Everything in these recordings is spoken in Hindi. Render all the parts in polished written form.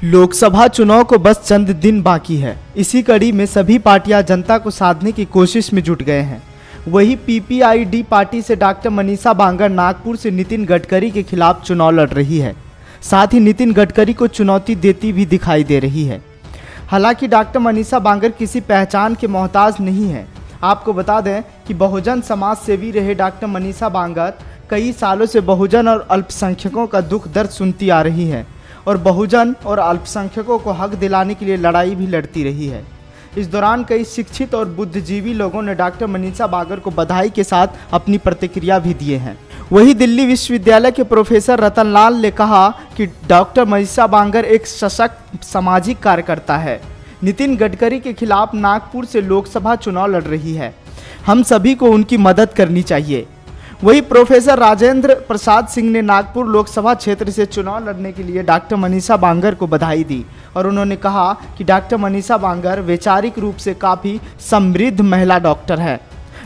लोकसभा चुनाव को बस चंद दिन बाकी है। इसी कड़ी में सभी पार्टियां जनता को साधने की कोशिश में जुट गए हैं। वही पीपीआईडी पार्टी से डॉक्टर मनीषा बांगर नागपुर से नितिन गडकरी के खिलाफ चुनाव लड़ रही है। साथ ही नितिन गडकरी को चुनौती देती भी दिखाई दे रही है। हालांकि डॉक्टर मनीषा बांगर किसी पहचान के मोहताज नहीं है। आपको बता दें कि बहुजन समाज सेवी रहे डॉक्टर मनीषा बांगर कई सालों से बहुजन और अल्पसंख्यकों का दुख दर्द सुनती आ रही है और बहुजन और अल्पसंख्यकों को हक दिलाने के लिए लड़ाई भी लड़ती रही है। इस दौरान कई शिक्षित और बुद्धिजीवी लोगों ने डॉक्टर मनीषा बांगर को बधाई के साथ अपनी प्रतिक्रिया भी दिए हैं। वहीं दिल्ली विश्वविद्यालय के प्रोफेसर रतनलाल ने कहा कि डॉक्टर मनीषा बांगर एक सशक्त सामाजिक कार्यकर्ता है। नितिन गडकरी के खिलाफ नागपुर से लोकसभा चुनाव लड़ रही है। हम सभी को उनकी मदद करनी चाहिए। वहीं प्रोफेसर राजेंद्र प्रसाद सिंह ने नागपुर लोकसभा क्षेत्र से चुनाव लड़ने के लिए डॉक्टर मनीषा बांगर को बधाई दी और उन्होंने कहा कि डॉक्टर मनीषा बांगर वैचारिक रूप से काफ़ी समृद्ध महिला डॉक्टर है।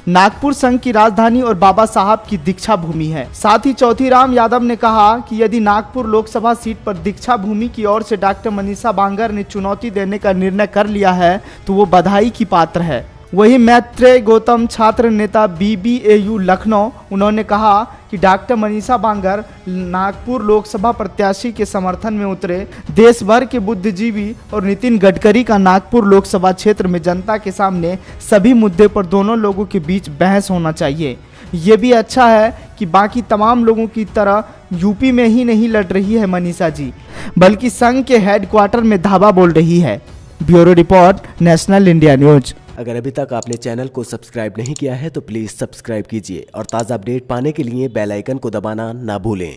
नागपुर संघ की राजधानी और बाबा साहब की दीक्षा भूमि है। साथ ही चौधरीराम यादव ने कहा कि यदि नागपुर लोकसभा सीट पर दीक्षा भूमि की ओर से डॉक्टर मनीषा बांगर ने चुनौती देने का निर्णय कर लिया है तो वो बधाई की पात्र है। वही मैत्रेय गौतम छात्र नेता बीबीएयू लखनऊ, उन्होंने कहा कि डॉक्टर मनीषा बांगर नागपुर लोकसभा प्रत्याशी के समर्थन में उतरे। देश भर के बुद्धिजीवी और नितिन गडकरी का नागपुर लोकसभा क्षेत्र में जनता के सामने सभी मुद्दे पर दोनों लोगों के बीच बहस होना चाहिए। ये भी अच्छा है कि बाकी तमाम लोगों की तरह यूपी में ही नहीं लड़ रही है मनीषा जी, बल्कि संघ के हेडक्वार्टर में धावा बोल रही है। Bureau report, national India news. अगर अभी तक आपने चैनल को सब्सक्राइब नहीं किया है तो प्लीज़ सब्सक्राइब कीजिए और ताज़ा अपडेट पाने के लिए बेल आइकन को दबाना ना भूलें।